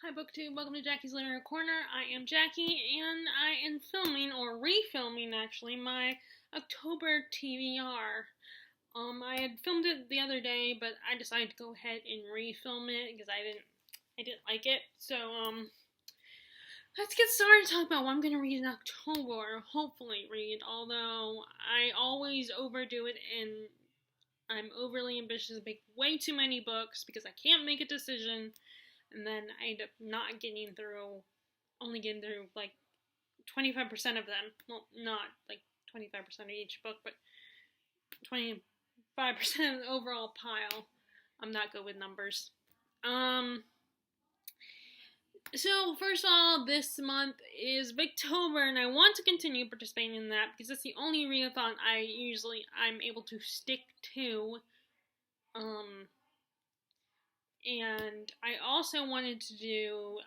Hi BookTube, welcome to Jackie's Literary Corner. I am Jackie, and I am filming, or refilming actually, my October TBR. I had filmed it the other day, but I decided to go ahead and refilm it because I didn't like it. So, let's get started and talk about what I'm going to read in October, or hopefully read, although I always overdo it and I'm overly ambitious, make way too many books because I can't make a decision. And then I end up only getting through like 25% of them. Well, not like 25% of each book, but 25% of the overall pile. I'm not good with numbers. So first of all, this month is Booktober, and I want to continue participating in that because it's the only readathon I'm able to stick to. And I also wanted to do,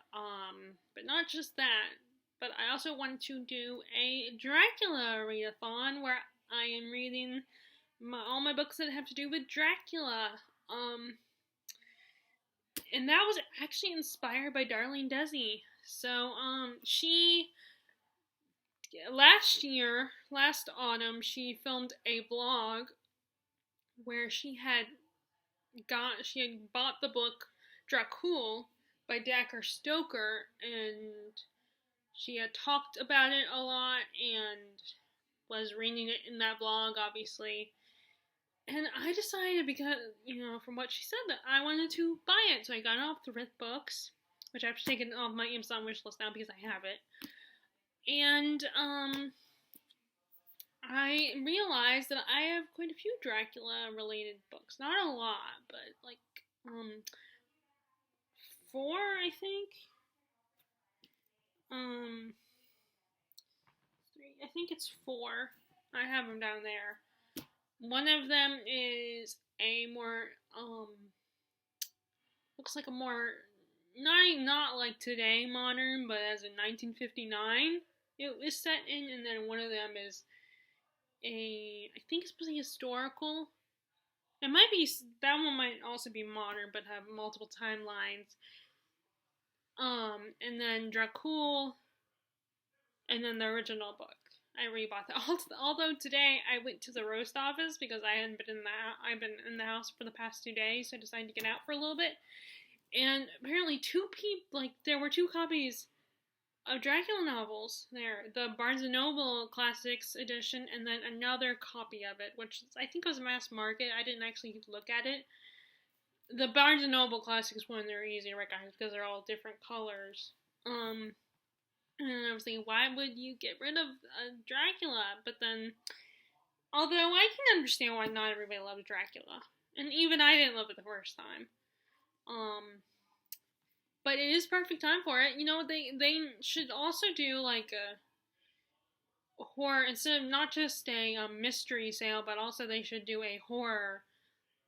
but not just that, but I also wanted to do a Dracula readathon where I am reading all my books that have to do with Dracula. And that was actually inspired by Darlene Desi. So, last autumn, she filmed a vlog where she had bought the book Dracula by Stoker, and she had talked about it a lot and was reading it in that vlog, obviously. And I decided, because, from what she said, that I wanted to buy it. So I got it off Thrift Books, which I have to take it off my Amazon wish list now because I have it. And, I realized that I have quite a few Dracula-related books. Not a lot, but, 4, I think. 3, I think it's 4. I have them down there. One of them is a more, looks like a more, not like today modern, but as in 1959 it was set in, and then one of them is I think it's supposed to be historical. That one might also be modern, but have multiple timelines. And then Dracula, and then the original book. I rebought that. Although today I went to the roast office because I've been in the house for the past 2 days, so I decided to get out for a little bit. And apparently there were 2 copies of Dracula novels there. The Barnes & Noble Classics edition, and then another copy of it, which I think was mass market. I didn't actually look at it. The Barnes & Noble Classics one, they're easy to recognize because they're all different colors. And I was thinking, why would you get rid of Dracula? But then, although I can understand why not everybody loved Dracula, and even I didn't love it the first time. But it is perfect time for it. They should also do like a horror, instead of not just a mystery sale, but also they should do a horror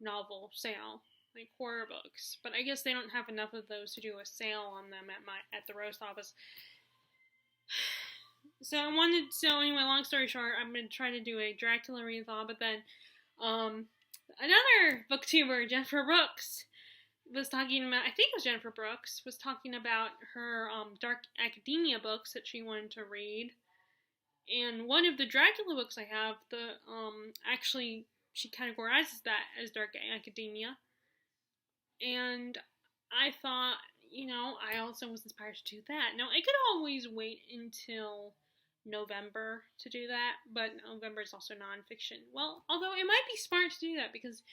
novel sale, like horror books. But I guess they don't have enough of those to do a sale on them at the roast office. So anyway, long story short, I'm going to try to do a Dracula readathon, but then, another booktuber, Jennifer Brooks, was talking about, I think it was Jennifer Brooks, was talking about her, dark academia books that she wanted to read, and one of the Dracula books I have, actually, she categorizes that as dark academia, and I thought, I also was inspired to do that. Now, I could always wait until November to do that, but November is also nonfiction. Well, although it might be smart to do that because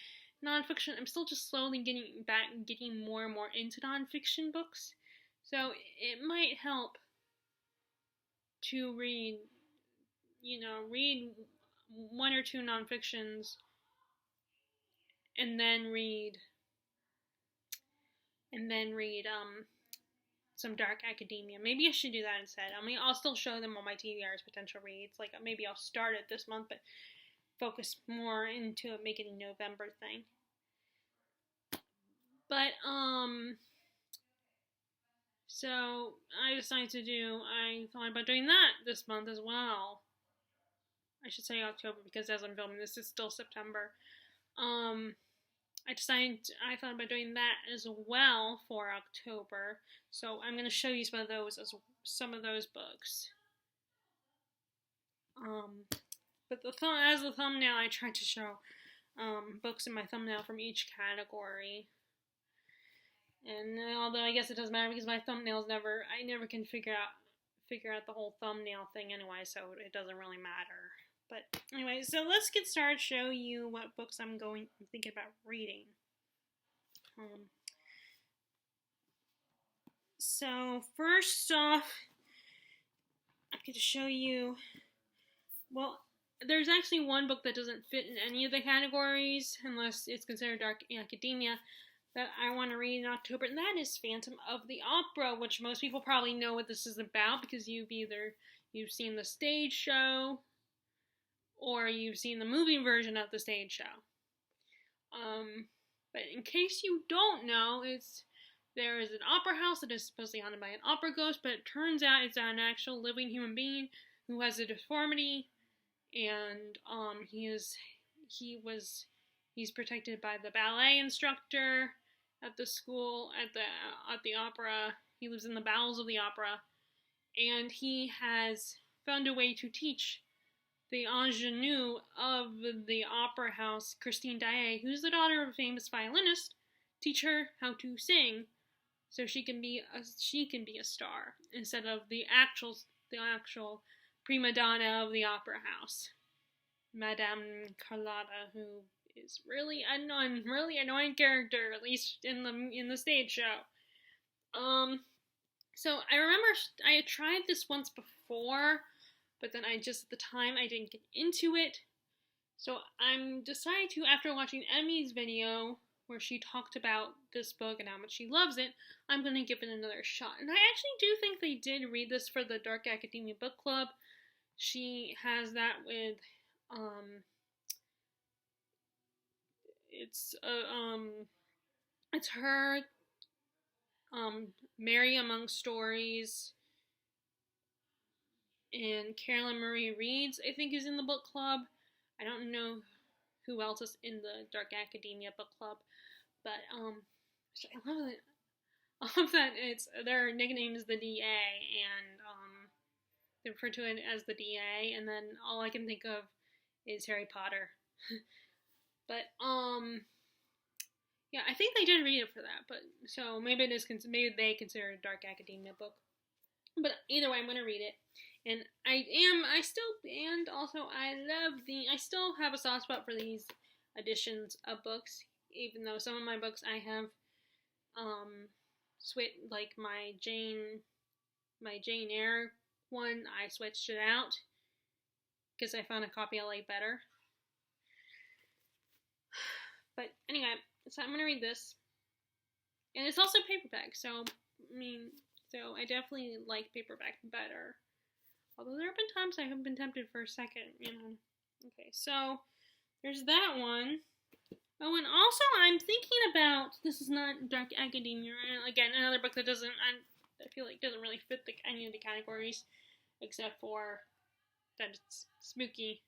nonfiction, I'm still just slowly getting more and more into nonfiction books. So it might help to read 1 or 2 nonfictions and then read some dark academia. Maybe I should do that instead. I'll still show them all my TBR's potential reads. Like, maybe I'll start it this month, but focus more into it, make it a November thing. But, so I thought about doing that this month as well. I should say October, because as I'm filming this, it's still September. I thought about doing that as well for October. So I'm going to show you some of those books. But as the thumbnail, I tried to show books in my thumbnail from each category. And although I guess it doesn't matter because my thumbnails I never can figure out the whole thumbnail thing anyway, so it doesn't really matter. But anyway, so let's get started. Show you what books I'm thinking about reading. So first off, I'm going to show you. Well, there's actually one book that doesn't fit in any of the categories, unless it's considered dark academia, that I want to read in October, and that is Phantom of the Opera, which most people probably know what this is about because you've seen the stage show or you've seen the movie version of the stage show. But in case you don't know, there is an opera house that is supposedly haunted by an opera ghost, but it turns out it's an actual living human being who has a deformity, and he's protected by the ballet instructor at the school at the opera. He lives in the bowels of the opera, and he has found a way to teach the ingenue of the opera house, Christine Daae, who's the daughter of a famous violinist, teach her how to sing, so she can be a star instead of the actual prima donna of the opera house, Madame Carlotta, who is really annoying character, at least in the stage show. So I remember I had tried this once before, but then at the time I didn't get into it. So I'm decided to, after watching Emmy's video where she talked about this book and how much she loves it, I'm going to give it another shot. And I actually do think they did read this for the Dark Academia Book Club. She has that with, it's her, Mary Among Stories, and Carolyn Marie Reads, I think, is in the book club. I don't know who else is in the Dark Academia Book Club, but I love it. I love that their nickname is the DA, and they refer to it as the DA, and then all I can think of is Harry Potter. But yeah, I think they did read it for that. But so maybe they consider it a Dark Academia book. But either way, I'm gonna read it, and I still have a soft spot for these editions of books, even though some of my books I have like my Jane Eyre one, I switched it out because I found a copy I like better. But anyway, so I'm gonna read this, and it's also paperback. So I definitely like paperback better. Although there have been times I have been tempted for a second, Okay, so there's that one. Oh, and also I'm thinking about, this is not Dark Academia, again, another book that I feel like doesn't really fit any of the categories, except for that it's spooky,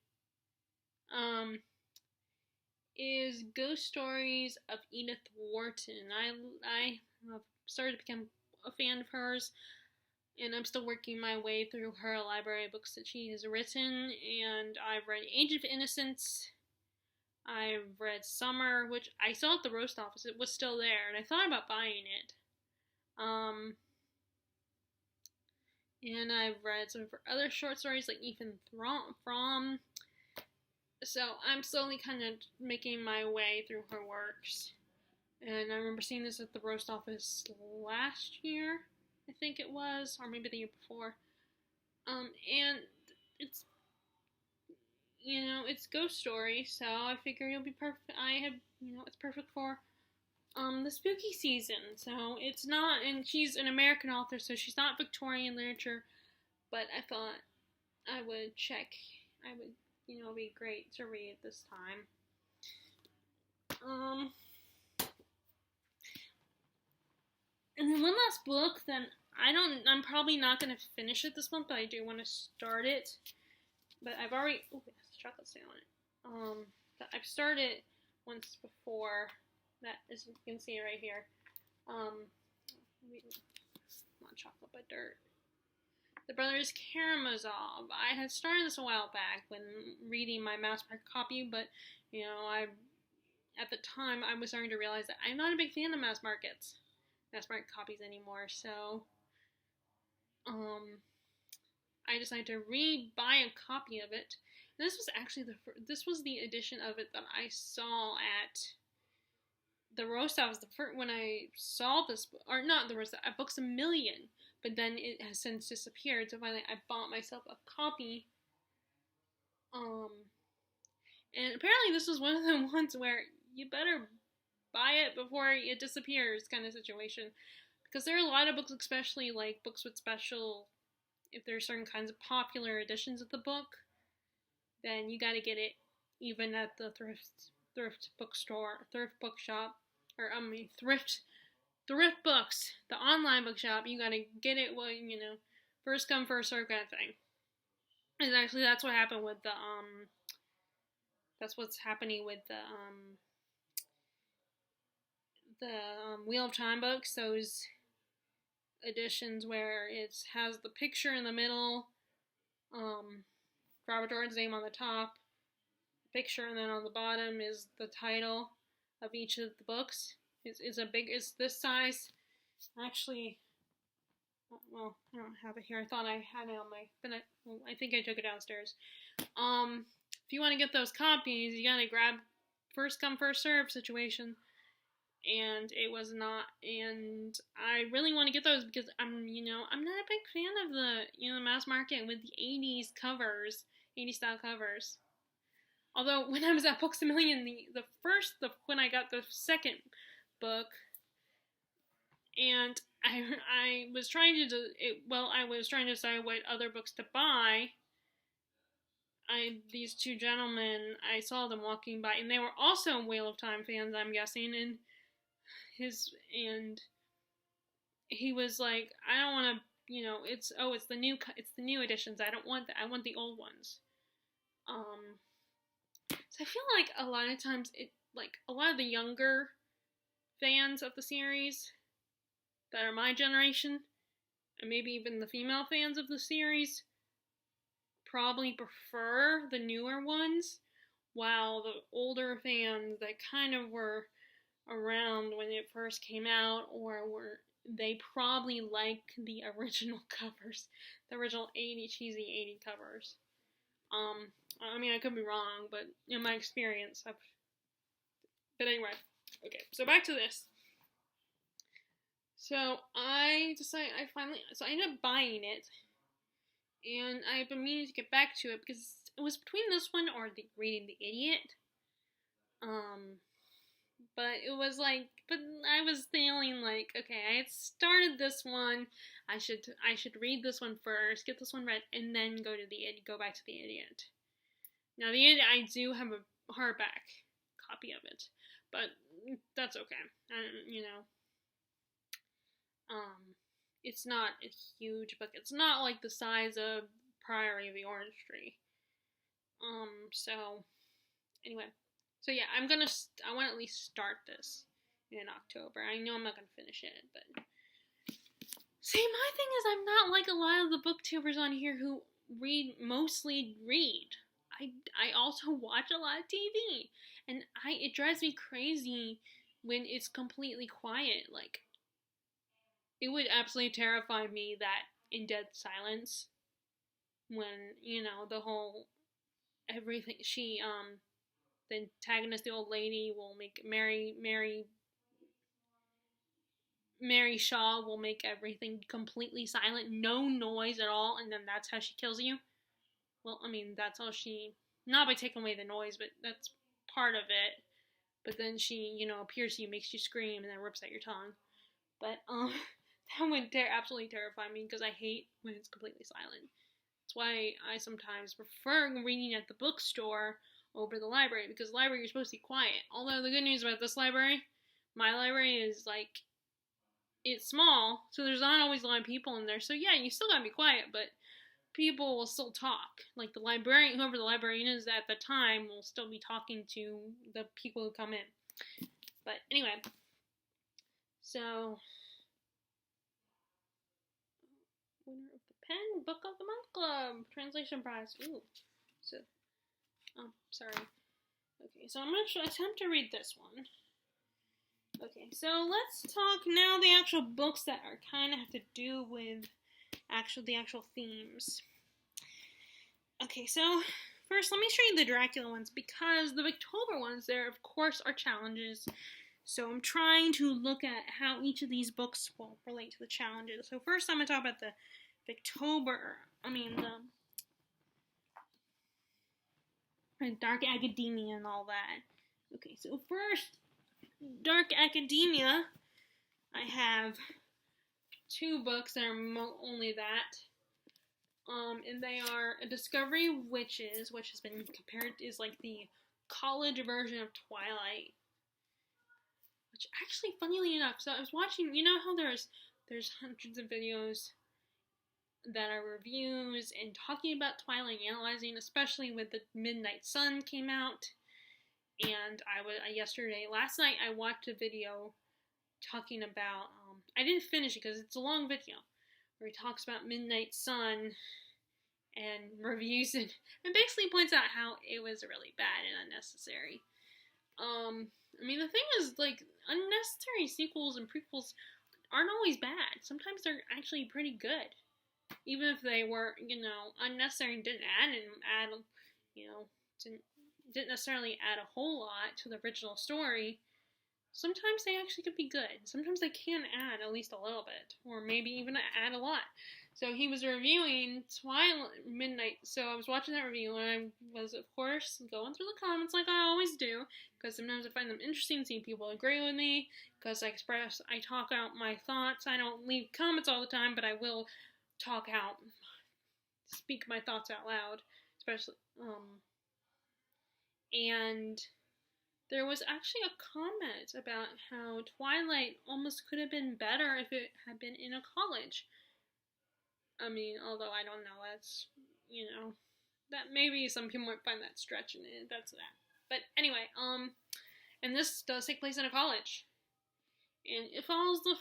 is Ghost Stories of Edith Wharton. I have started to become a fan of hers, and I'm still working my way through her library of books that she has written, and I've read Age of Innocence, I've read Summer, which I saw at the roast office. It was still there, and I thought about buying it. And I've read some of her other short stories, like Ethan Frome. So I'm slowly kind of making my way through her works. And I remember seeing this at the roast office last year, I think it was, or maybe the year before. And it's, it's ghost story, so I figured it'll be perfect. It's perfect for the spooky season. So it's not, and she's an American author, so she's not Victorian literature, but I thought it would be great to read this time. And then one last book, I'm probably not going to finish it this month, but I do want to start it. But I've already, it has chocolate stain on it. That I've started once before, That is, you can see it right here. Not chocolate, but dirt. The Brothers Karamazov. I had started this a while back when reading my mass market copy, but at the time I was starting to realize that I'm not a big fan of mass market copies anymore. So, I decided to buy a copy of it. And this was actually this was the edition of it that I saw at the roast office when I saw this, or not the roast, at Books A Million, but then it has since disappeared. So finally, I bought myself a copy. And apparently this was one of the ones where you better buy it before it disappears, kind of situation, because there are a lot of books, especially like books with special. If there are certain kinds of popular editions of the book, then you got to get it even at the thrift bookstore, thrift bookshop, or thrift books, the online bookshop. You got to get it first come first serve kind of thing. And actually, that's what happened with the that's what's happening with the Wheel of Time books. Those editions where it has the picture in the middle, Robert Jordan's name on the top, picture, and then on the bottom is the title of each of the books. It's this size. Actually, well, I don't have it here. I thought I had it on I think I took it downstairs. If you want to get those copies, you gotta grab first come first serve situation. And it was not, and I really want to get those because I'm not a big fan of the mass market with the 80s covers, 80s style covers. Although when I was at Books A Million, when I got the second book, and I was trying to decide what other books to buy. These two gentlemen, I saw them walking by, and they were also Wheel of Time fans, I'm guessing, and he was like, I don't want to, it's the new editions. I don't want that. I want the old ones. So I feel like a lot of times a lot of the younger fans of the series that are my generation, and maybe even the female fans of the series, probably prefer the newer ones, while the older fans that kind of were around when it first came out, they probably like the original covers, the original cheesy 80 covers. I mean, I could be wrong, but in my experience, but anyway, okay, so back to this. So I ended up buying it, and I've been meaning to get back to it because it was between this one or reading The Idiot. But it was but I was feeling like, okay, I had started this one, I should read this one first, get this one read, and then go back to The Idiot. Now, The Idiot, I do have a hardback copy of it, but that's okay. It's not a huge book. It's not like the size of Priory of the Orange Tree. So, anyway. So yeah, I want to at least start this in October. I know I'm not going to finish it, but... See, my thing is I'm not like a lot of the booktubers on here who mostly read. I also watch a lot of TV, and it drives me crazy when it's completely quiet. Like, it would absolutely terrify me that in dead silence, when, the whole, everything, the antagonist, the old lady, will make Mary Shaw will make everything completely silent, no noise at all, and then that's how she kills you. Well, I mean, that's how not by taking away the noise, but that's part of it. But then she, appears to you, makes you scream, and then rips out your tongue. But, that would absolutely terrify me, because I hate when it's completely silent. That's why I sometimes prefer reading at the bookstore over the library, because the library, you're supposed to be quiet. Although the good news about this library, my library is, it's small, so there's not always a lot of people in there. So yeah, you still gotta be quiet, but people will still talk. Like the librarian, whoever the librarian is at the time, will still be talking to the people who come in. But anyway, so winner of the Pen Book of the Month Club translation prize. Ooh, so sorry. Okay, so I'm gonna attempt to read this one. Okay, so let's talk now the actual books that are kind of have to do with the actual themes. Okay, so first let me show you the Dracula ones, because the Victober ones, there of course are challenges. So I'm trying to look at how each of these books will relate to the challenges. So first I'm going to talk about the Dark Academia and all that. Okay, so first, Dark Academia, I have 2 books that are only that. And they are A Discovery of Witches, which has been compared, is like the college version of Twilight. Which actually, funnily enough, so I was watching, you know how there's hundreds of videos that are reviews and talking about Twilight, analyzing, especially with the Midnight Sun came out. And last night I watched a video talking about, I didn't finish it because it's a long video, where he talks about Midnight Sun and reviews it, and basically points out how it was really bad and unnecessary. I mean, the thing is, like, unnecessary sequels and prequels aren't always bad. Sometimes they're actually pretty good. Even if they were, unnecessary and didn't necessarily add a whole lot to the original story, sometimes they actually could be good. Sometimes they can add at least a little bit, or maybe even add a lot. So he was reviewing Twilight Midnight, so I was watching that review, and I was, of course, going through the comments like I always do, because sometimes I find them interesting, seeing people agree with me, because I talk out my thoughts. I don't leave comments all the time, but I will speak my thoughts out loud, especially, and there was actually a comment about how Twilight almost could have been better if it had been in a college. I mean, although I don't know, that's, that maybe some people might find that stretching it, that's that. But anyway, and this does take place in a college. And it follows this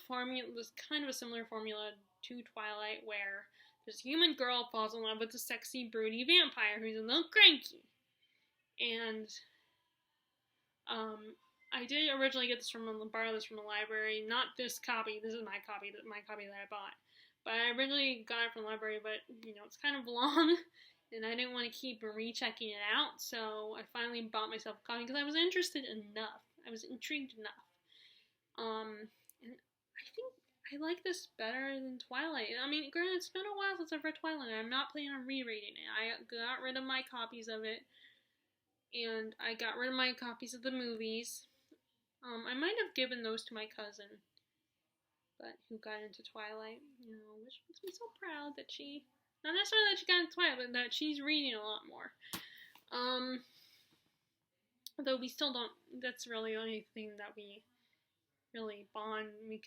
kind of a similar formula to Twilight, where this human girl falls in love with a sexy, broody vampire who's a little cranky. And, I did originally borrow this from the library, not this copy, this is my copy that I bought. But I originally got it from the library, but, it's kind of long, and I didn't want to keep rechecking it out, so I finally bought myself a copy, because I was interested enough. I was intrigued enough. And I think I like this better than Twilight. I mean, granted, it's been a while since I've read Twilight, and I'm not planning on rereading it. I got rid of my copies of it, and I got rid of my copies of the movies. I might have given those to my cousin, but who got into Twilight, which makes me so proud that not necessarily that she got into Twilight, but that she's reading a lot more. Although we still don't, that's really the only thing that we really we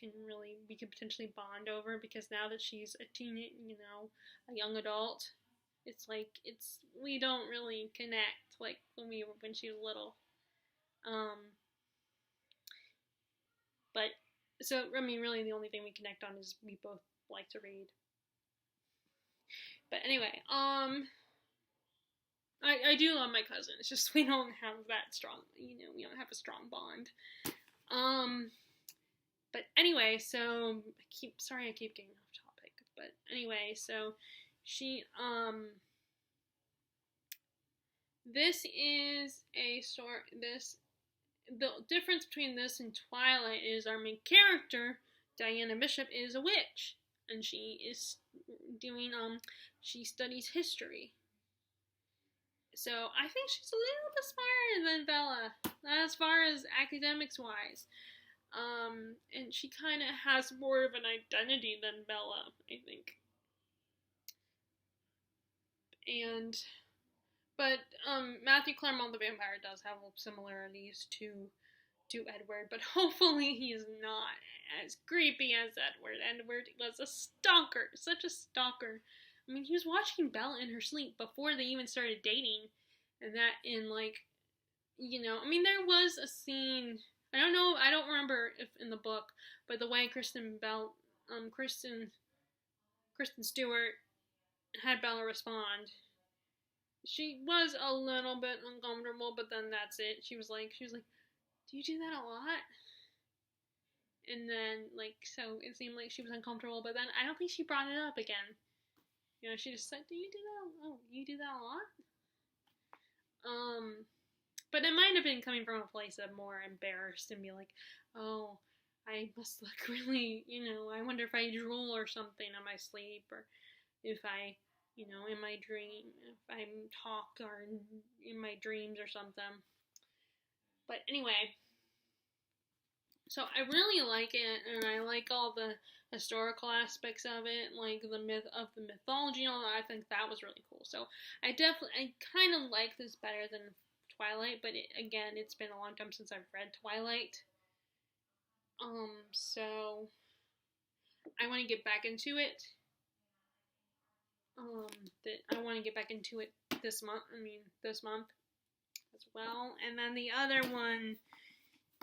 can potentially bond over, because now that she's a teenage, a young adult, it's like, we don't really connect like when she was little. But, so, I mean, really the only thing we connect on is we both like to read. But anyway, I do love my cousin. It's just we don't have that strong, we don't have a strong bond. But anyway, so, I keep getting off topic. But anyway, so, this is a story, the difference between this and Twilight is our main character, Diana Bishop, is a witch, and she is doing, she studies history. So, I think she's a little bit smarter than Bella, as far as academics-wise. And she kind of has more of an identity than Bella, I think. But Matthew Claremont the Vampire does have similarities to Edward, but hopefully he's not as creepy as Edward. Edward was a stalker, such a stalker. I mean, he was watching Bella in her sleep before they even started dating, and that I mean, there was a scene, I don't know. I don't remember if in the book, but the way Kristen Stewart had Bella respond, she was a little bit uncomfortable, but then that's it. She was like, do you do that a lot? And then, like, so it seemed like she was uncomfortable, but then I don't think she brought it up again. You know, she just said, do you do that? Oh, you do that a lot? But it might have been coming from a place of more embarrassed and be like, oh, I must look really, I wonder if I drool or something in my sleep, or if I, in my dream, if I talk or in my dreams or something. But anyway, so I really like it, and I like all the historical aspects of it, like the mythology and all that. I think that was really cool. So I kind of like this better than Twilight, but it's been a long time since I've read Twilight. So I want to get back into it. I want to get back into it this month as well. And then the other one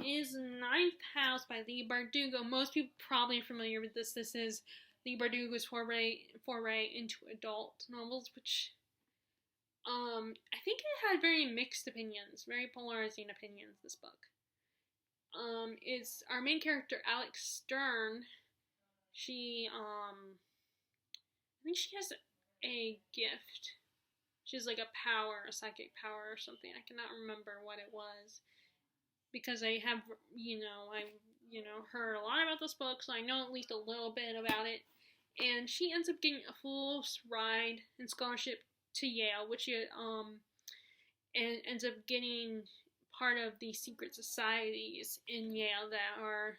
is Ninth House by Leigh Bardugo. Most people probably are familiar with this. This is Leigh Bardugo's foray into adult novels, which I think it had very mixed opinions, very polarizing opinions, this book. It's our main character, Alex Stern. She, I think she has a gift. She has like a psychic power or something. I cannot remember what it was, because I have, heard a lot about this book, so I know at least a little bit about it. And she ends up getting a full ride and scholarship to Yale, which and ends up getting part of the secret societies in Yale that are,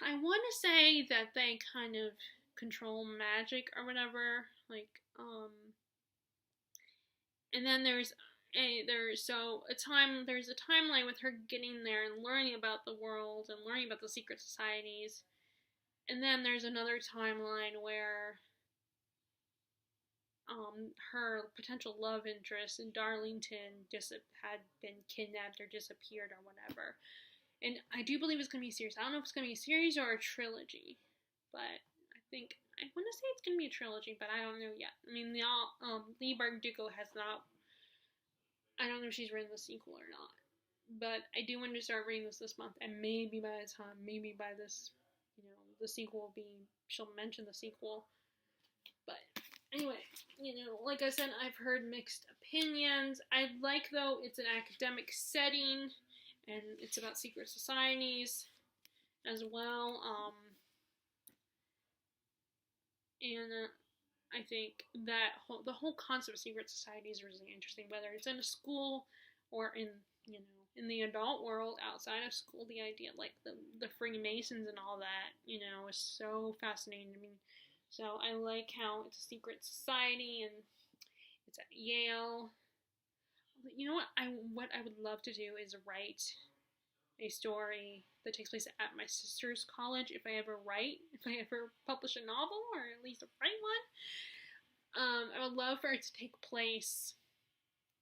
I want to say that they kind of control magic or whatever, like, and then there's a timeline with her getting there and learning about the world and learning about the secret societies, and then there's another timeline where her potential love interest in Darlington had been kidnapped or disappeared or whatever. And I do believe it's going to be a series. I don't know if it's going to be a series or a trilogy, but I want to say it's going to be a trilogy, but I don't know yet. I mean, Leigh Bardugo has not, I don't know if she's written the sequel or not, but I do want to start reading this month, and maybe by this, the sequel will be, she'll mention the sequel. But anyway, like I said, I've heard mixed opinions. I like, though, it's an academic setting, and it's about secret societies as well. I think that the whole concept of secret societies is really interesting, whether it's in a school or in the adult world outside of school. The idea, like the Freemasons and all that, is so fascinating to me. So I like how it's a secret society and it's at Yale. You know what I would love to do is write a story that takes place at my sister's college if I ever publish a novel, or at least write one. I would love for it to take place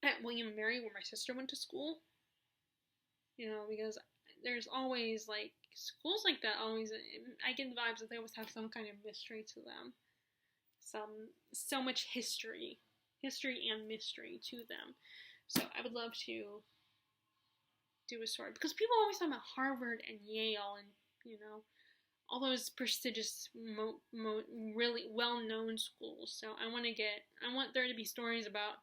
at William & Mary, where my sister went to school. Because there's always, like, schools like that always, I get the vibes that they always have some kind of mystery to them. So much history and mystery to them. So I would love to do a story, because people always talk about Harvard and Yale and, all those prestigious, really well-known schools. So I want there to be stories about,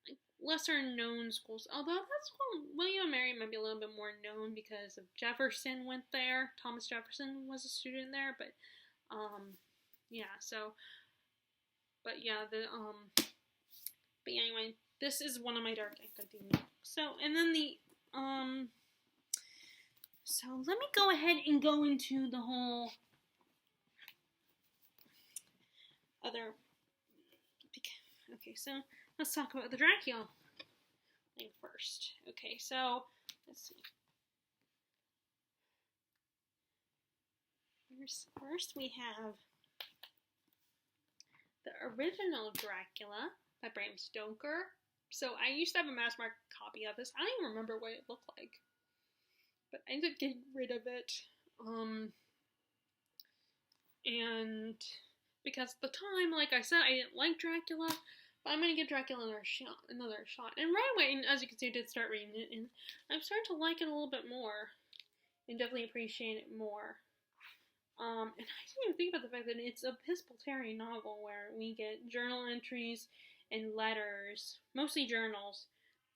like, lesser-known schools. Although that school, William & Mary, might be a little bit more known because of Jefferson went there. Thomas Jefferson was a student there, but, but anyway, this is one of my dark academia books. So, and then so let me go ahead and go into the whole other. Okay, so let's talk about the Dracula thing first. Okay, so let's see. First we have the original Dracula by Bram Stoker. So I used to have a mass market copy of this. I don't even remember what it looked like. but I ended up getting rid of it. And because at the time, like I said, I didn't like Dracula, but I'm gonna give Dracula another shot. And right away, and as you can see, I did start reading it, and I'm starting to like it a little bit more, and definitely appreciate it more. And I didn't even think about the fact that it's a Episcopal novel where we get journal entries and letters, mostly journals,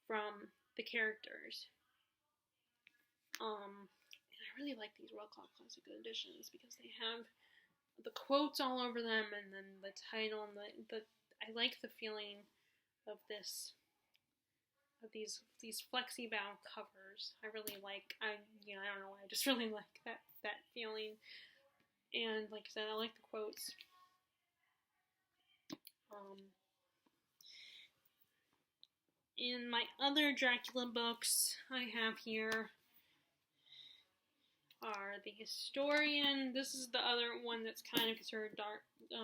from the characters. And I really like these World Classic editions because they have the quotes all over them, and then the title, and I like the feeling of these flexi-bound covers. I really like, I don't know why, I just really like that feeling. And like I said, I like the quotes. In my other Dracula books I have here are The Historian. This is the other one that's kind of considered dark.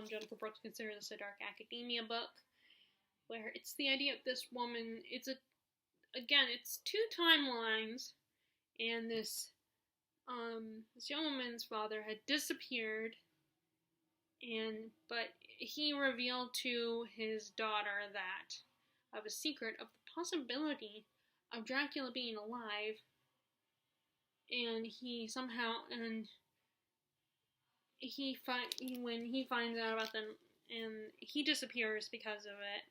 Jennifer Brooks considers this a dark academia book, where it's the idea of this woman. It's two timelines, and this young woman's father had disappeared, but he revealed to his daughter of a secret of the possibility of Dracula being alive, and when he finds out about them, and he disappears because of it,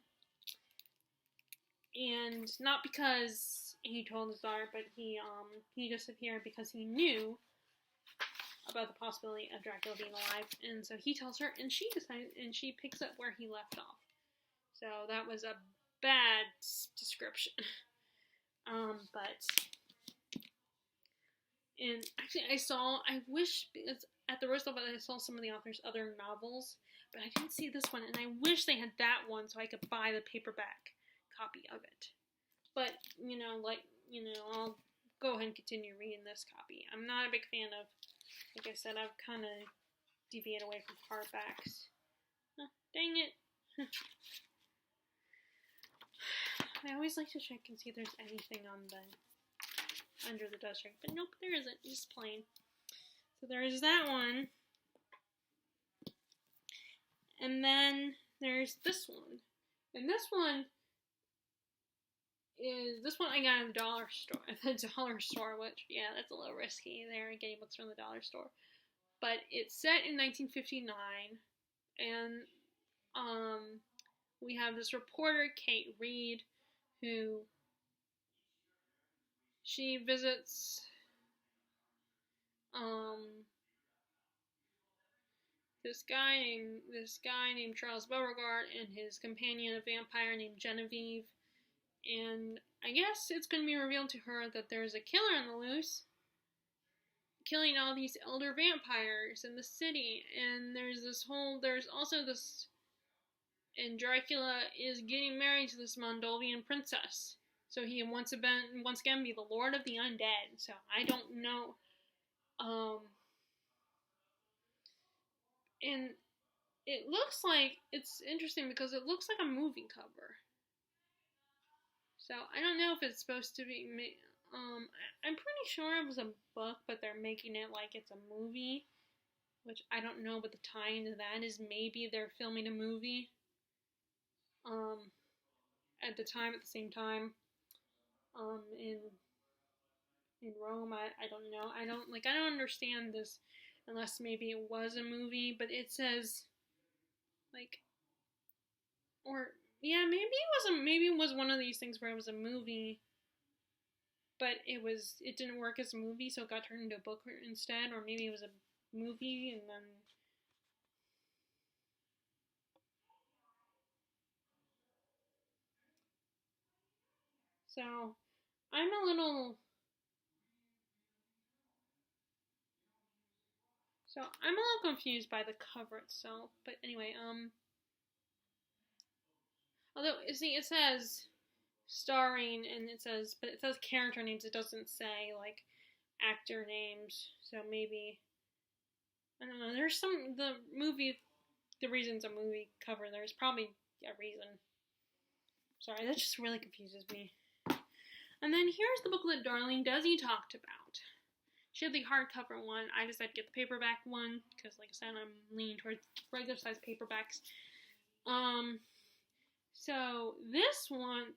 and not because he told his daughter, but he disappeared because he knew about the possibility of Dracula being alive, and so he tells her, and she picks up where he left off. So that was a bad description. And actually I wish, because at the Roast of It I saw some of the author's other novels, but I didn't see this one, and I wish they had that one so I could buy the paperback copy of it. But, I'll go ahead and continue reading this copy. I'm not a big fan of, like I said, I've kind of deviated away from hardbacks. Dang it. I always like to check and see if there's anything under the dust ring, but nope, there isn't, just plain. So there is that one. And then there's this one. And this one I got in the dollar store, which, yeah, that's a little risky there, getting books from the dollar store. But it's set in 1959, and we have this reporter, Kate Reed, who she visits this guy named Charles Beauregard and his companion, a vampire named Genevieve, and I guess it's going to be revealed to her that there's a killer on the loose, killing all these elder vampires in the city, and and Dracula is getting married to this Moldovan princess, so he once again be the Lord of the Undead. So I don't know, and it looks like, it's interesting because it looks like a movie cover. So I don't know if it's supposed to be, I'm pretty sure it was a book, but they're making it like it's a movie, which I don't know, but the tie into that is maybe they're filming a movie, at the same time, in Rome. I don't know. I don't understand this unless maybe it was a movie, but it says, maybe it was one of these things where it was a movie, but it didn't work as a movie, so it got turned into a book instead, or maybe it was a movie, and then so I'm a little confused by the cover itself, but anyway, although, see, it says starring, and it says character names, it doesn't say, actor names, so maybe, I don't know, there's the reason's a movie cover, there's probably a reason. Sorry, that just really confuses me. And then here's the book that Darling Desi talked about. She had the hardcover one. I decided to get the paperback one because, like I said, I'm leaning towards regular size paperbacks. So this one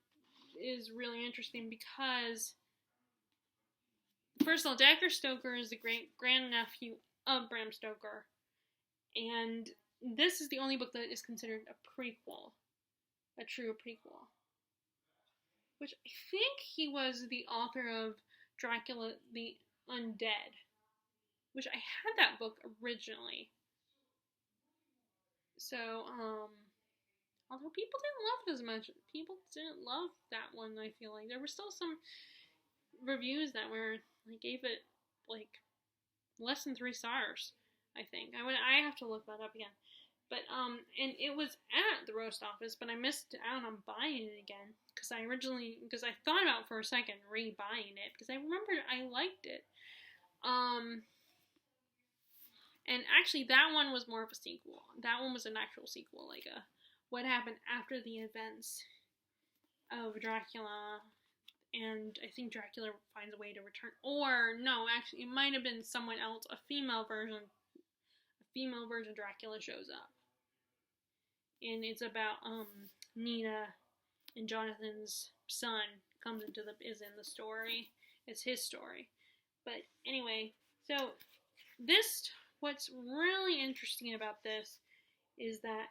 is really interesting because, first of all, Dagger Stoker is the great grandnephew of Bram Stoker, and this is the only book that is considered a prequel, a true prequel. Which I think he was the author of Dracula the Undead, which I had that book originally. So, although people didn't love it as much, people didn't love that one. I feel like there were still some reviews that were like gave it like less than 3 stars. I think I have to look that up again. But and it was at the roast office, but I missed out on buying it again because I thought about for a second re-buying it because I remembered I liked it. And actually that one was more of a sequel. That one was an actual sequel, like what happened after the events of Dracula, and I think Dracula finds a way to return. Or no, actually it might have been someone else, a female version Dracula shows up. And it's about Nina and Jonathan's son is in the story. It's his story. But anyway, so what's really interesting about this is that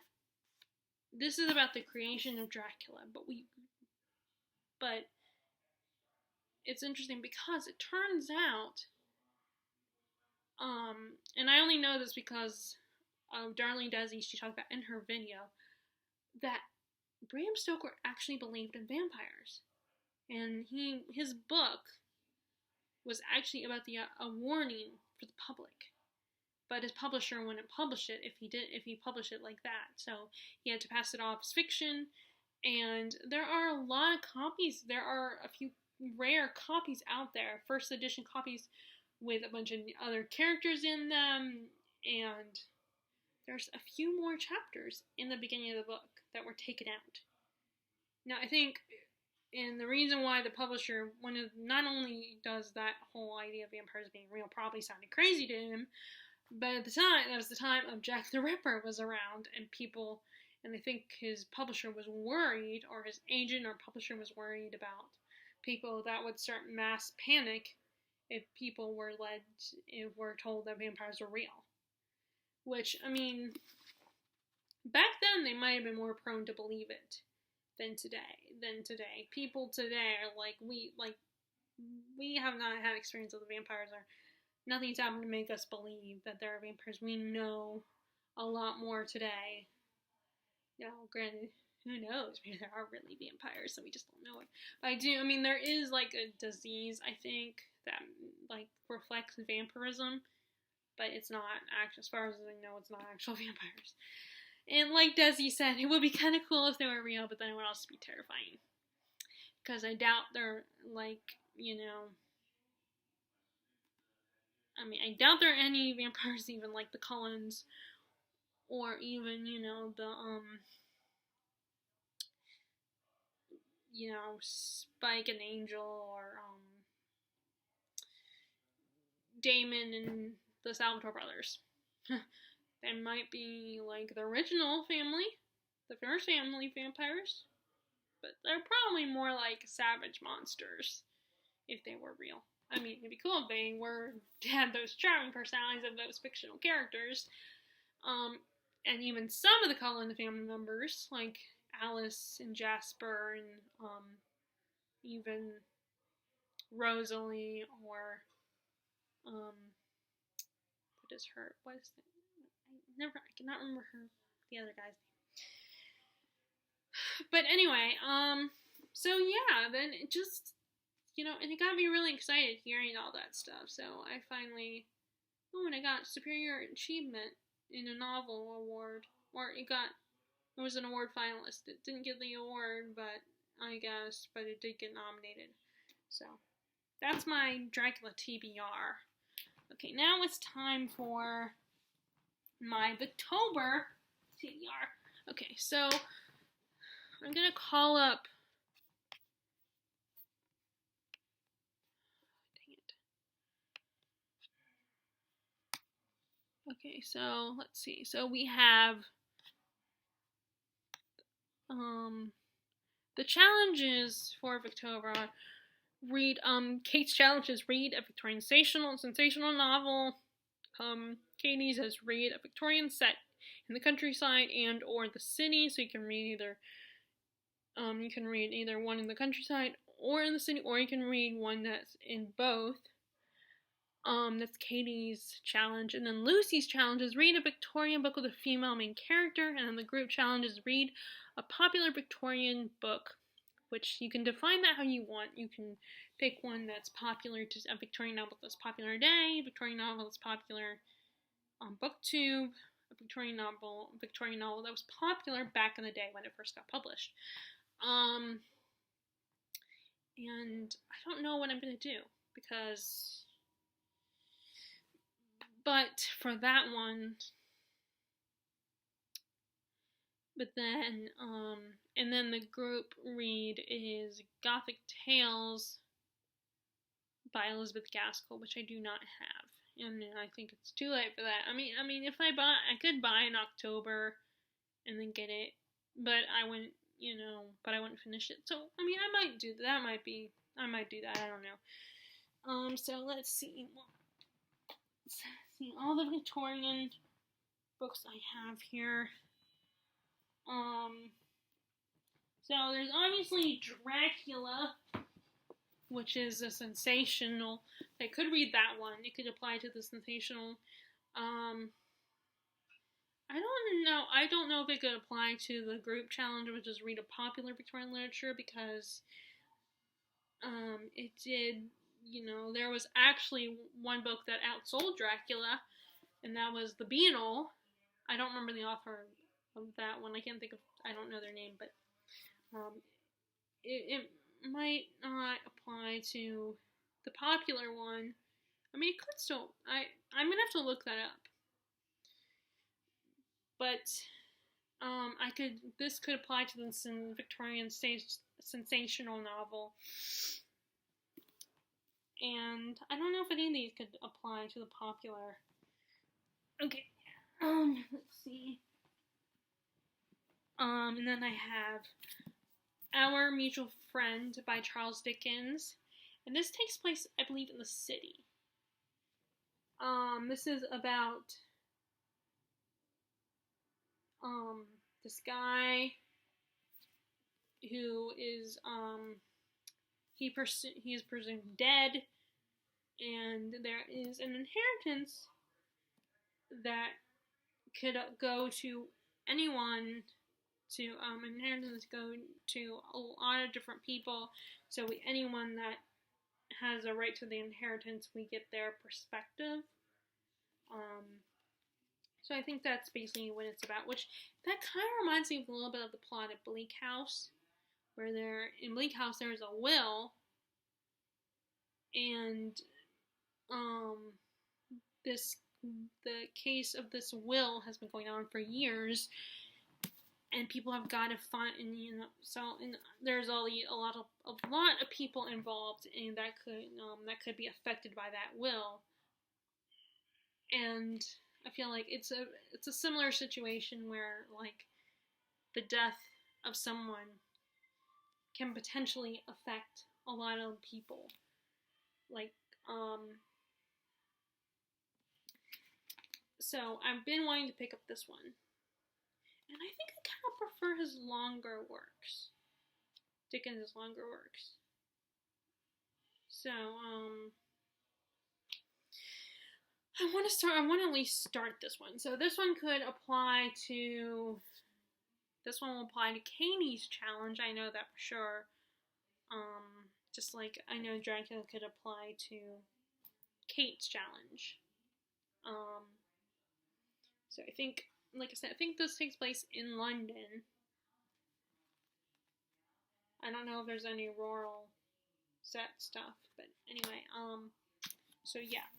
this is about the creation of Dracula, but it's interesting because it turns out, and I only know this because Darlene Desi, she talked about in her video, that Bram Stoker actually believed in vampires. And his book was actually about a warning for the public. But his publisher wouldn't publish it if he published it like that. So he had to pass it off as fiction. And there are a lot of copies. There are a few rare copies out there, first edition copies with a bunch of other characters in them, and there's a few more chapters in the beginning of the book that were taken out. Now, I think, and the reason why the publisher not only does that whole idea of vampires being real probably sounded crazy to him, but at the time, that was the time of Jack the Ripper was around, and I think his publisher was worried, or his agent or publisher was worried about people that would start mass panic if people were told that vampires were real. Which, I mean, back then they might have been more prone to believe it than today. People today are we have not had experience with the vampires, or nothing's happened to make us believe that there are vampires. We know a lot more today. Granted, who knows? Maybe there are really vampires, so we just don't know it. But there is like a disease, I think, that like reflects vampirism, but it's not actual. As far as I know, it's not actual vampires. And like Desi said, it would be kind of cool if they were real, but then it would also be terrifying. Because I doubt they're I doubt there are any vampires even like the Cullens, or even, Spike and Angel, or Damon and the Salvatore brothers. They might be like the original family, the first family vampires, but they're probably more like savage monsters if they were real. It'd be cool if they had those charming personalities of those fictional characters. And even some of the Cullen family members, like Alice and Jasper, and even Rosalie, or I cannot remember the other guy's name. But anyway, so yeah, then it just, and it got me really excited hearing all that stuff. So I finally, and I got Superior Achievement in a Novel Award, or it was an award finalist. It didn't get the award, but it did get nominated. So that's my Dracula TBR. Okay, now it's time for my Booktober TBR. Okay, so I'm gonna call up. Dang it. Okay, so let's see. So we have the challenges for Victoria. Read Kate's challenge is read a Victorian sensational novel. Katie's is read a Victorian set in the countryside and or the city. So you can read either one in the countryside or in the city, or you can read one that's in both. That's Katie's challenge. And then Lucy's challenge is read a Victorian book with a female main character. And then the group challenge is read a popular Victorian book, which you can define that how you want. You can pick one that's popular, to a Victorian novel that's popular today, a Victorian novel that's popular on BookTube, a Victorian novel that was popular back in the day when it first got published. And I don't know what I'm going to do, but for that one, and then the group read is Gothic Tales by Elizabeth Gaskell, which I do not have, and I think it's too late for that. I mean, if I could buy in October and then get it, but I wouldn't finish it. So I mean, I might do that. I might do that. I don't know. So let's see. All the Victorian books I have here. So there's obviously Dracula, which is a sensational. I could read that one. It could apply to the sensational. I don't know if it could apply to the group challenge, which is read a popular Victorian literature, because it did. There was actually one book that outsold Dracula, and that was The Beadle. I don't remember the author of that one. I don't know their name, but it might not apply to the popular one. I mean, it could still. I'm gonna have to look that up. But this could apply to the Victorian sensational novel. And I don't know if any of these could apply to the popular. Okay. Let's see. And then I have Our Mutual Friend by Charles Dickens. And this takes place, I believe, in the city. This is about this guy who is he is presumed dead, and there is an inheritance that could go to anyone. Inheritance go to a lot of different people. So anyone that has a right to the inheritance, we get their perspective. So I think that's basically what it's about, which that kind of reminds me of a little bit of the plot of Bleak House, where in Bleak House there's a will, and the case of this will has been going on for years, and people have got to find, and there's a lot of people involved, and that could be affected by that will, and I feel like it's a similar situation where, like, the death of someone can potentially affect a lot of people. Like, so I've been wanting to pick up this one. And I think I kind of prefer his longer works. Dickens' longer works. So, I want to at least start this one. So this one will apply to Katie's challenge. I know that for sure. Just like I know Dracula could apply to Kate's challenge. So I think, like I said, I think this takes place in London. I don't know if there's any rural set stuff, but anyway, so yeah.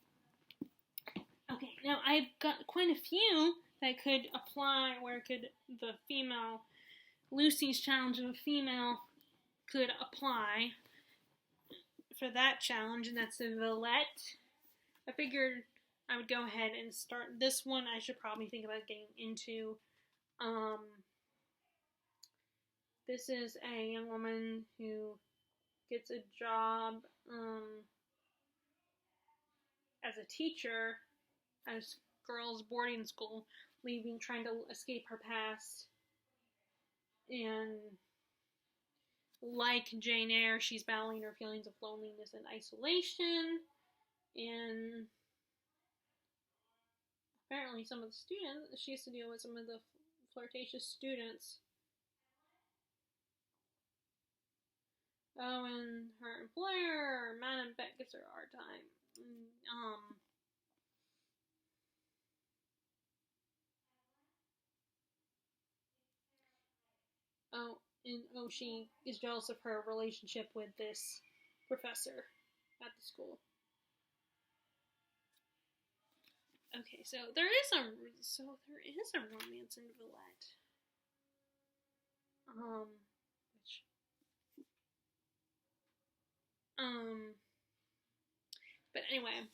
Okay, now I've got quite a few that could apply, where the female, Lucy's challenge of a female could apply for that challenge, and that's the Villette. I figured I would go ahead and start this one. I should probably think about getting into. This is a young woman who gets a job as a teacher at a girls' boarding school, trying to escape her past. And like Jane Eyre, she's battling her feelings of loneliness and isolation. And apparently some of the students, she has to deal with some of the flirtatious students. Oh, and her employer, Madame Beck, gives her a hard time. She is jealous of her relationship with this professor at the school. Okay, so there is a romance in Villette. But anyway,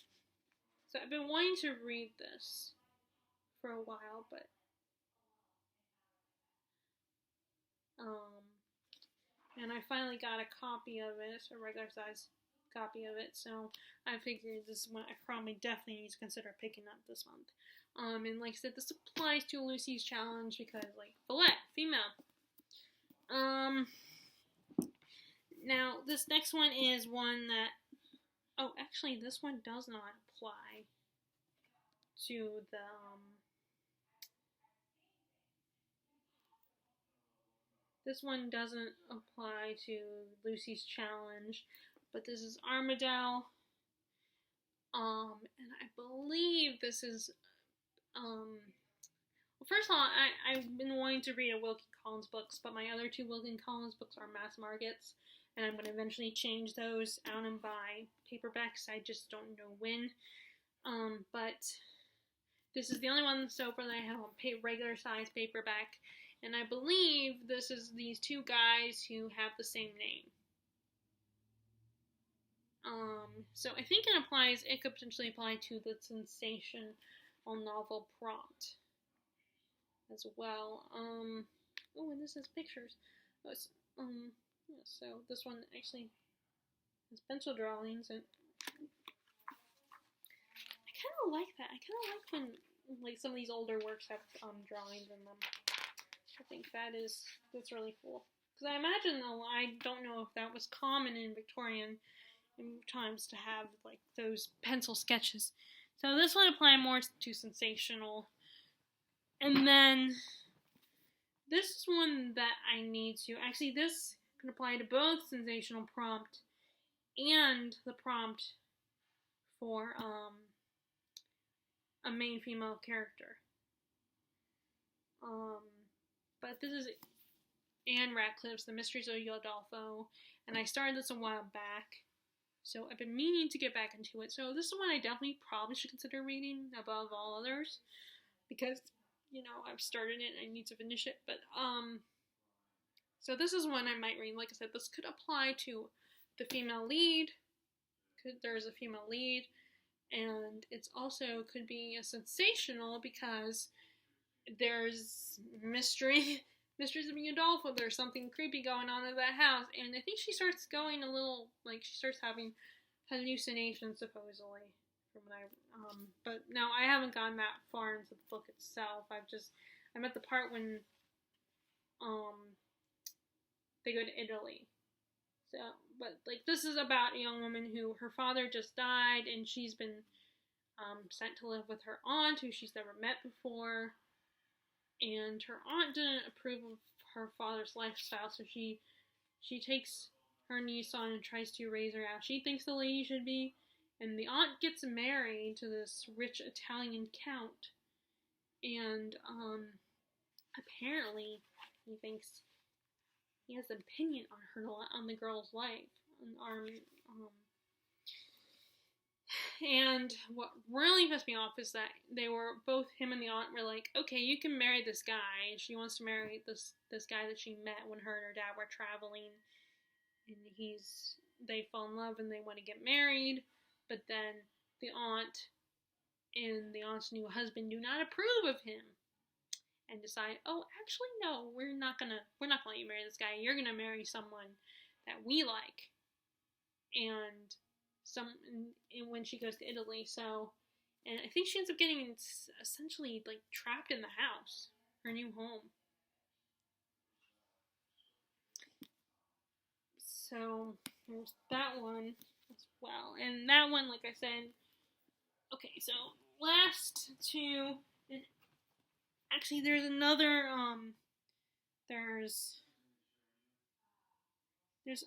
so I've been wanting to read this for a while, but and I finally got a copy of it, a regular size copy of it, so I figured this is one I probably definitely need to consider picking up this month. And like I said, this applies to Lucy's Challenge because, like, Villette, female. Now, this next one is one that, actually, this one does not apply to the, this one doesn't apply to Lucy's Challenge, but this is Armadale. And I believe this is, well, first of all, I've been wanting to read a Wilkie Collins books, but my other two Wilkie Collins books are mass markets, and I'm going to eventually change those out and buy paperbacks. I just don't know when. But this is the only one so far that I have on regular size paperback, and I believe this is these two guys who have the same name. So I think it could potentially apply to the sensational novel Prompt as well. And this has pictures. So this one actually has pencil drawings, and I kind of like that. I kind of like when, like, some of these older works have drawings in them. I think that's really cool. Because I imagine, though, I don't know if that was common in Victorian times to have, like, those pencil sketches. So this would apply more to sensational. And then this is one that I need to, actually, this can apply to both sensational prompt and the prompt for a main female character. But this is Anne Radcliffe's The Mysteries of Udolpho, and I started this a while back, so I've been meaning to get back into it. So this is one I definitely probably should consider reading above all others, because, you know, I've started it and I need to finish it. But so this is one I might read. Like I said, this could apply to the female lead. There's a female lead, and it's also could be a sensational because there's mysteries of Udolpho. There's something creepy going on in that house, and I think she starts going a little, like, she starts having hallucinations, supposedly, from what but no, I haven't gotten that far into the book itself. I'm at the part when they go to Italy. So, but, like, this is about a young woman who, her father just died, and she's been sent to live with her aunt, who she's never met before. And her aunt didn't approve of her father's lifestyle, so she takes her niece on and tries to raise her how she thinks the lady should be. And the aunt gets married to this rich Italian count, and apparently he thinks he has an opinion on the girl's life. And what really pissed me off is that him and the aunt were like, okay, you can marry this guy. She wants to marry this guy that she met when her and her dad were traveling, and they fall in love and they want to get married. But then the aunt and the aunt's new husband do not approve of him and decide, oh, actually, no, we're not gonna let you marry this guy. You're gonna marry someone that we like. And when she goes to Italy, and I think she ends up getting essentially like trapped in the house, her new home. So there's that one as well, and that one, like I said, okay. So last two, and actually there's another there's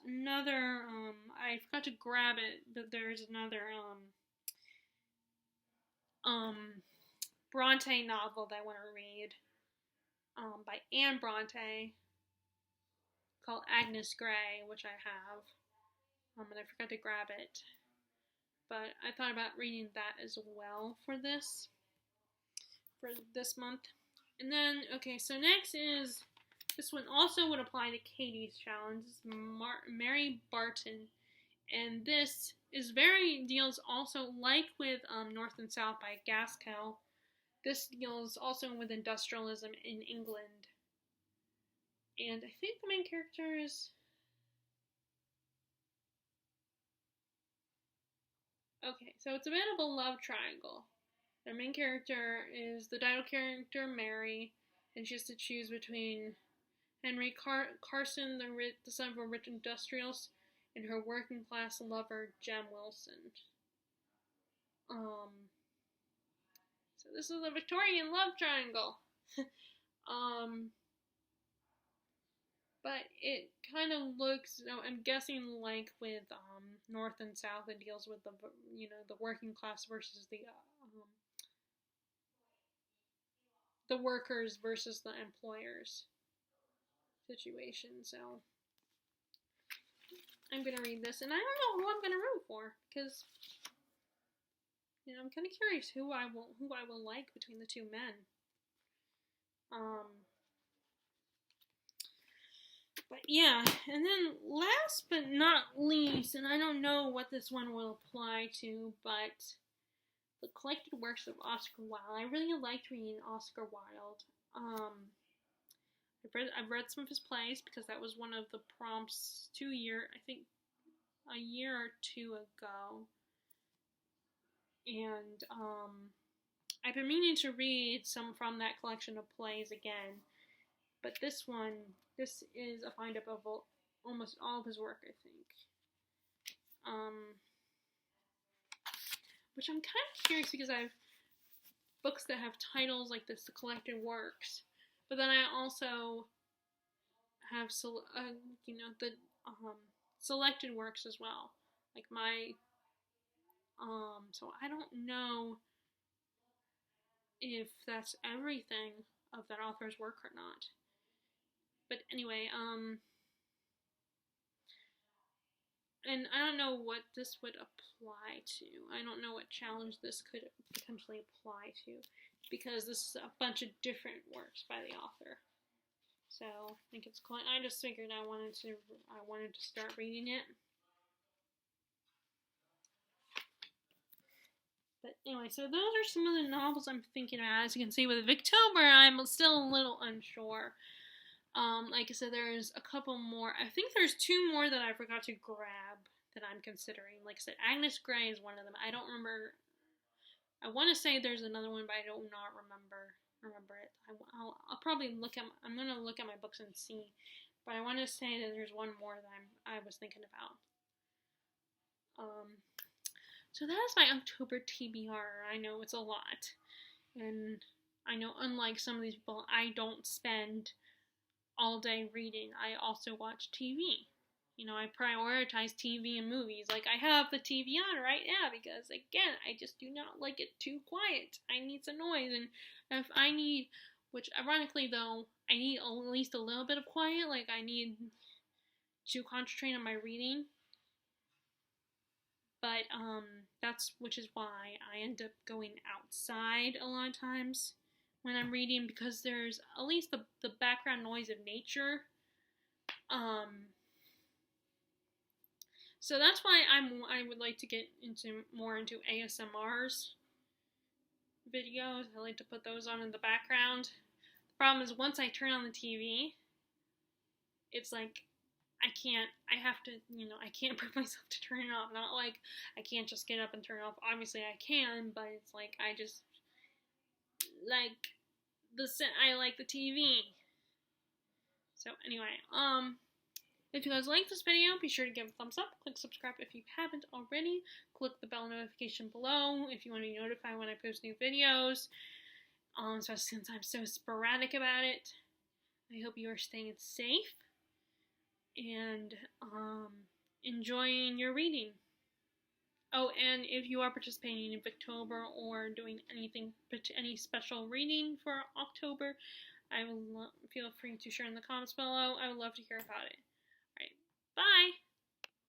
another I forgot to grab it, but there's another Bronte novel that I want to read by Anne Bronte called Agnes Grey, which I have, and I forgot to grab it. But I thought about reading that as well for this month. And then, okay, so next is, this one also would apply to Katie's challenge. This is Mary Barton. And this deals also, like with North and South by Gaskell, this deals also with industrialism in England. And I think the main character is... Okay, so it's a bit of a love triangle. Their main character is the title character, Mary, and she has to choose between Henry Carson, the son of a rich industrialist, and her working class lover, Jem Wilson. So this is a Victorian love triangle. But it kind of looks, I'm guessing, like with North and South, it deals with the working class versus the workers versus the employers situation. So I'm gonna read this, and I don't know who I'm gonna root for, because I'm kind of curious who I will like between the two men. But yeah, and then last but not least, and I don't know what this one will apply to, but the collected works of Oscar Wilde. I really liked reading Oscar Wilde. I've read some of his plays because that was one of the prompts a year or two ago. And I've been meaning to read some from that collection of plays again. But this is a find-up of almost all of his work, I think. Which I'm kind of curious, because I have books that have titles like this, the collected works. But then I also have the selected works as well. Like so I don't know if that's everything of that author's work or not. But anyway, and I don't know what this would apply to. I don't know what challenge this could potentially apply to, because this is a bunch of different works by the author. So I think it's cool. I just figured I wanted to start reading it. But anyway, so those are some of the novels I'm thinking about. As you can see, with Victober, I'm still a little unsure. Like I said, there's a couple more. I think there's two more that I forgot to grab that I'm considering. Like I said, Agnes Grey is one of them. I don't remember. I want to say there's another one, but I do not remember it. I'll probably I'm going to look at my books and see. But I want to say that there's one more that I was thinking about. So that is my October TBR. I know it's a lot. And I know, unlike some of these people, I don't spend all day reading. I also watch TV. I prioritize TV and movies. Like, I have the TV on right now because, again, I just do not like it too quiet. I need some noise. And if I need, which ironically though, I need at least a little bit of quiet. Like, I need to concentrate on my reading. But which is why I end up going outside a lot of times when I'm reading, because there's at least the background noise of nature. So that's why I would like to get more into ASMRs, videos. I like to put those on in the background. The problem is once I turn on the TV, it's like I have to, I can't bring myself to turn it off. Not like I can't just get up and turn it off. Obviously I can, but it's like I just like I like the TV. So anyway, if you guys like this video, be sure to give it a thumbs up. Click subscribe if you haven't already. Click the bell notification below if you want to be notified when I post new videos. Especially since I'm so sporadic about it. I hope you are staying safe and enjoying your reading. Oh, and if you are participating in Booktober or doing any special reading for October, feel free to share in the comments below. I would love to hear about it.